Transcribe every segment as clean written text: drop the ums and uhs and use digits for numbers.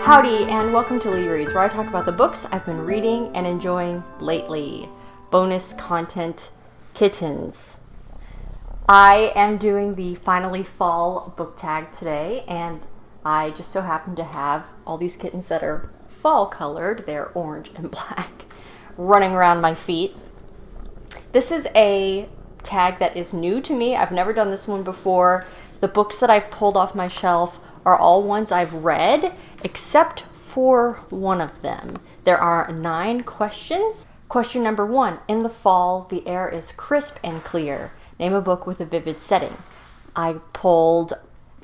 Howdy, and welcome to LeeReads, where I talk about the books I've been reading and enjoying lately. Bonus content, kittens. I am doing the Finally Fall book tag today, and I just so happen to have all these kittens that are fall colored. They're orange and black, running around my feet. This is a tag that is new to me. I've never done this one before. The books that I've pulled off my shelf are all ones I've read, except for one of them. There are 9 questions. Question number 1. In the fall, the air is crisp and clear. Name a book with a vivid setting. I pulled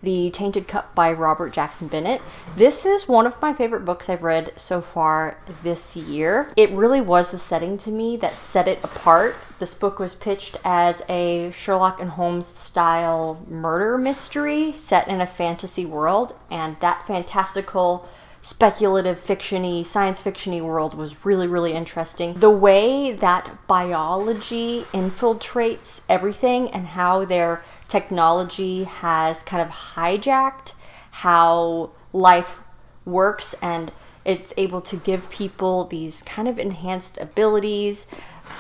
The Tainted Cup by Robert Jackson Bennett. This is one of my favorite books I've read so far this year. It really was the setting to me that set it apart. This book was pitched as a Sherlock and Holmes style murder mystery set in a fantasy world, and that fantastical, speculative, fiction-y, science fiction-y world was really, really interesting. The way that biology infiltrates everything and how their technology has kind of hijacked how life works, and it's able to give people these kind of enhanced abilities,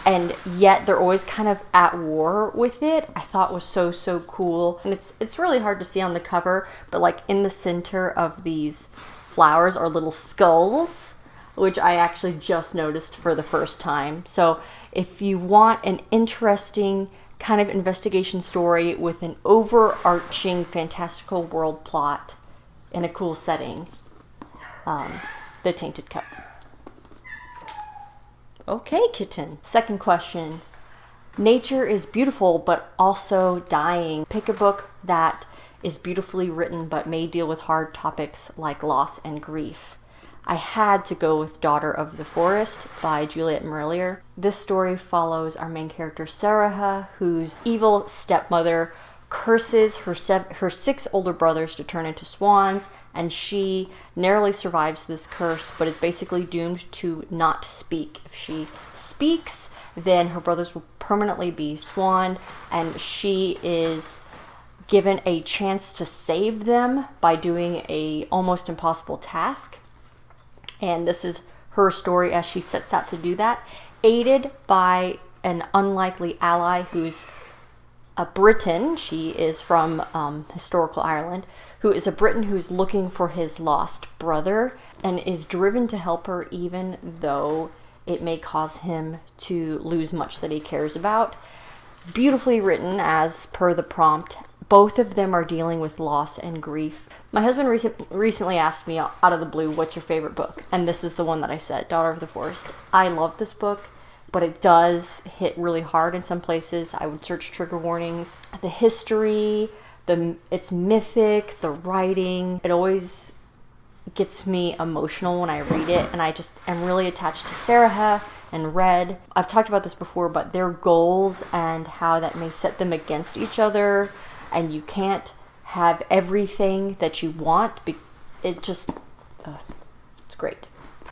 and yet they're always kind of at war with it, I thought was so cool. And it's really hard to see on the cover, but like in the center of these flowers are little skulls, which I actually just noticed for the first time. So if you want an interesting kind of investigation story with an overarching fantastical world plot in a cool setting, The Tainted Cup. Okay, kitten. Second question. Nature is beautiful, but also dying. Pick a book that is beautifully written, but may deal with hard topics like loss and grief. I had to go with Daughter of the Forest by Juliet Marillier. This story follows our main character, Sarah, whose evil stepmother curses her 6 older brothers to turn into swans, and she narrowly survives this curse, but is basically doomed to not speak. If she speaks, then her brothers will permanently be swanned, and she is given a chance to save them by doing a almost impossible task. And this is her story as she sets out to do that, aided by an unlikely ally who's a Briton. She is from historical Ireland, who is a Briton who's looking for his lost brother and is driven to help her even though it may cause him to lose much that he cares about. Beautifully written as per the prompt. Both of them are dealing with loss and grief. My husband recently asked me out of the blue, what's your favorite book? And this is the one that I said, Daughter of the Forest. I love this book, but it does hit really hard in some places. I would search trigger warnings. The history, it's mythic, the writing, it always gets me emotional when I read it, and I just am really attached to Sarah and Red. I've talked about this before, but their goals and how that may set them against each other, and you can't have everything that you want. It's great.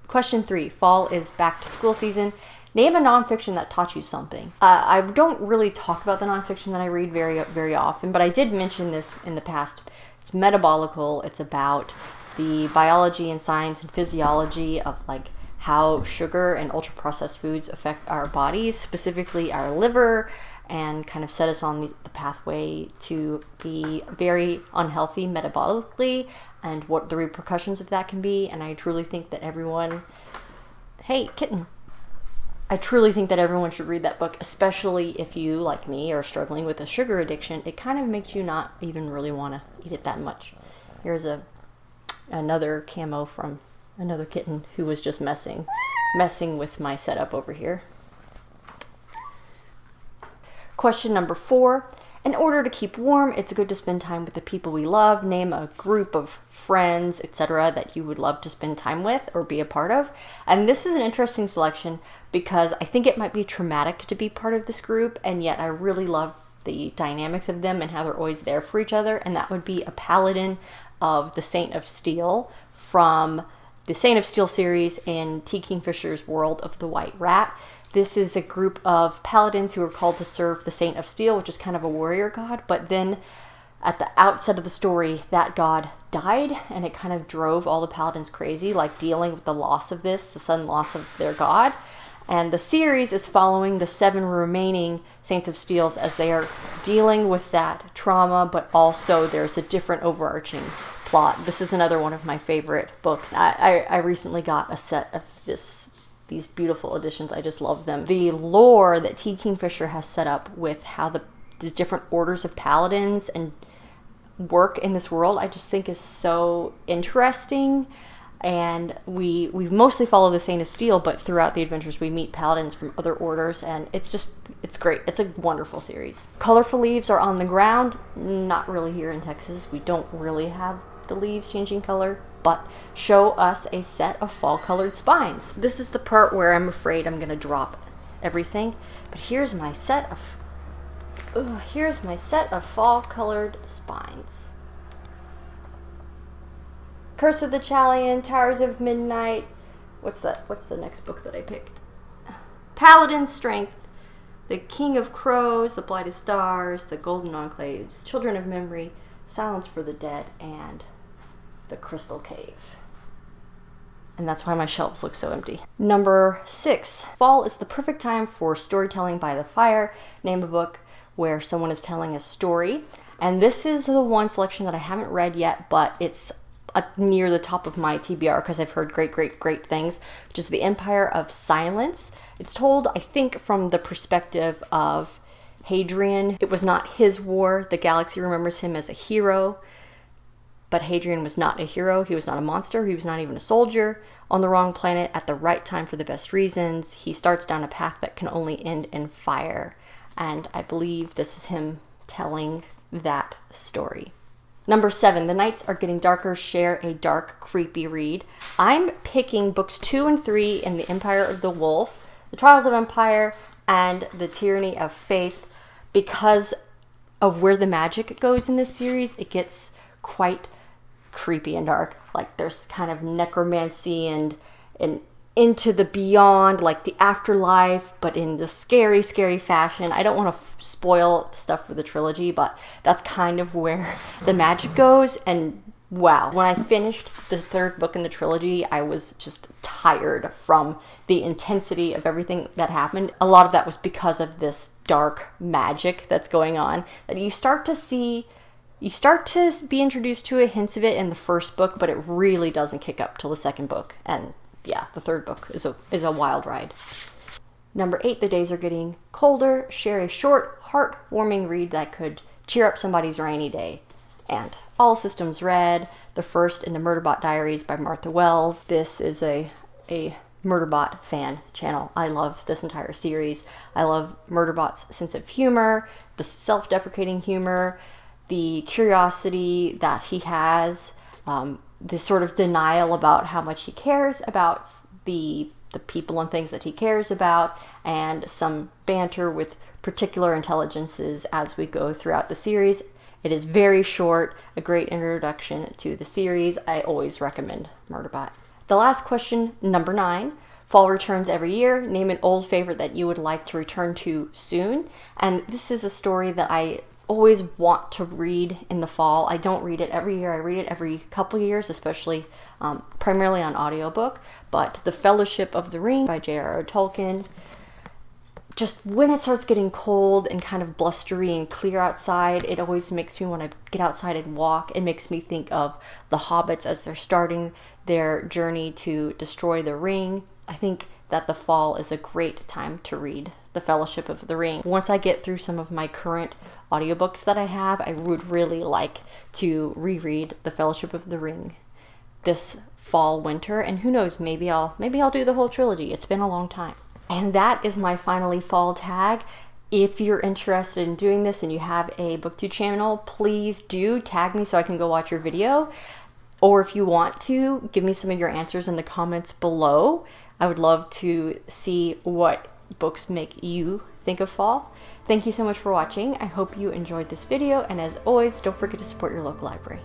Question 3. Fall is back to school season. Name a nonfiction that taught you something. I don't really talk about the nonfiction that I read very often, but I did mention this in the past. It's metabolical. It's about the biology and science and physiology of like how sugar and ultra-processed foods affect our bodies, specifically our liver, and kind of set us on the pathway to be very unhealthy metabolically, and what the repercussions of that can be. And I truly think that everyone... Hey, kitten. I truly think that everyone should read that book, especially if you, like me, are struggling with a sugar addiction. It kind of makes you not even really want to eat it that much. Here's another camo from another kitten who was just messing with my setup over here. Question number 4. In order to keep warm, it's good to spend time with the people we love. Name a group of friends, etc. that you would love to spend time with or be a part of. And this is an interesting selection because I think it might be traumatic to be part of this group, and yet I really love the dynamics of them and how they're always there for each other. And that would be a paladin of the Saint of Steel from the Saint of Steel series in T. Kingfisher's World of the White Rat. This is a group of paladins who are called to serve the Saint of Steel, which is kind of a warrior god, but then at the outset of the story, that god died, and it kind of drove all the paladins crazy, like dealing with the loss of this, the sudden loss of their god. And the series is following the 7 remaining Saints of Steels as they are dealing with that trauma, but also there's a different overarching plot. This is another one of my favorite books. I recently got a set of these beautiful editions. I just love them. The lore that T. Kingfisher has set up with how the different orders of paladins and work in this world, I just think is so interesting. And we mostly follow the Saint of Steel, but throughout the adventures we meet paladins from other orders, and it's great. It's a wonderful series. Colorful leaves are on the ground. Not really here in Texas. We don't really have the leaves changing color, but show us a set of fall colored spines. This is the part where I'm afraid I'm gonna drop everything, but here's my set of fall colored spines. Curse of the Chalian, Towers of Midnight. What's the next book that I picked? Paladin's Strength, The King of Crows, The Blighted Stars, The Golden Enclaves, Children of Memory, Silence for the Dead, and The Crystal Cave. And that's why my shelves look so empty. Number 6. Fall is the perfect time for storytelling by the fire. Name a book where someone is telling a story. And this is the one selection that I haven't read yet, but it's near the top of my TBR because I've heard great things, which is The Empire of Silence. It's told, I think, from the perspective of Hadrian. It was not his war. The galaxy remembers him as a hero, but Hadrian was not a hero. He was not a monster. He was not even a soldier on the wrong planet at the right time for the best reasons. He starts down a path that can only end in fire, and I believe this is him telling that story. Number 7, The Nights Are Getting Darker. Share a dark, creepy read. I'm picking books 2 and 3 in The Empire of the Wolf, The Trials of Empire, and The Tyranny of Faith. Because of where the magic goes in this series, it gets quite creepy and dark. Like there's kind of necromancy and into the beyond, like the afterlife, but in the scary fashion. I don't want to spoil stuff for the trilogy, but that's kind of where the magic goes. And wow, when I finished the 3rd book in the trilogy, I was just tired from the intensity of everything that happened. A lot of that was because of this dark magic that's going on that you start to be introduced to hints of it in the 1st book, but it really doesn't kick up till the 2nd book. And yeah, the 3rd book is a wild ride. Number 8, The Days Are Getting Colder. Share a short, heartwarming read that could cheer up somebody's rainy day. And All Systems Red, the first in the Murderbot Diaries by Martha Wells. This is a Murderbot fan channel. I love this entire series. I love Murderbot's sense of humor, the self-deprecating humor, the curiosity that he has, this sort of denial about how much he cares about the people and things that he cares about, and some banter with particular intelligences as we go throughout the series. It is very short, a great introduction to the series. I always recommend Murderbot. The last question, number 9. Fall returns every year. Name an old favorite that you would like to return to soon. And this is a story that I always want to read in the fall. I don't read it every year. I read it every couple years, especially primarily on audiobook. But The Fellowship of the Ring by J.R.R. Tolkien. Just when it starts getting cold and kind of blustery and clear outside, it always makes me want to get outside and walk. It makes me think of the hobbits as they're starting their journey to destroy the ring. I think that the fall is a great time to read The Fellowship of the Ring. Once I get through some of my current audiobooks that I have, I would really like to reread The Fellowship of the Ring this fall, winter, and who knows, maybe I'll do the whole trilogy. It's been a long time. And that is my finally fall tag. If you're interested in doing this and you have a BookTube channel, please do tag me so I can go watch your video. Or if you want to, give me some of your answers in the comments below. I would love to see what books make you think of fall. Thank you so much for watching. I hope you enjoyed this video, and as always, don't forget to support your local library.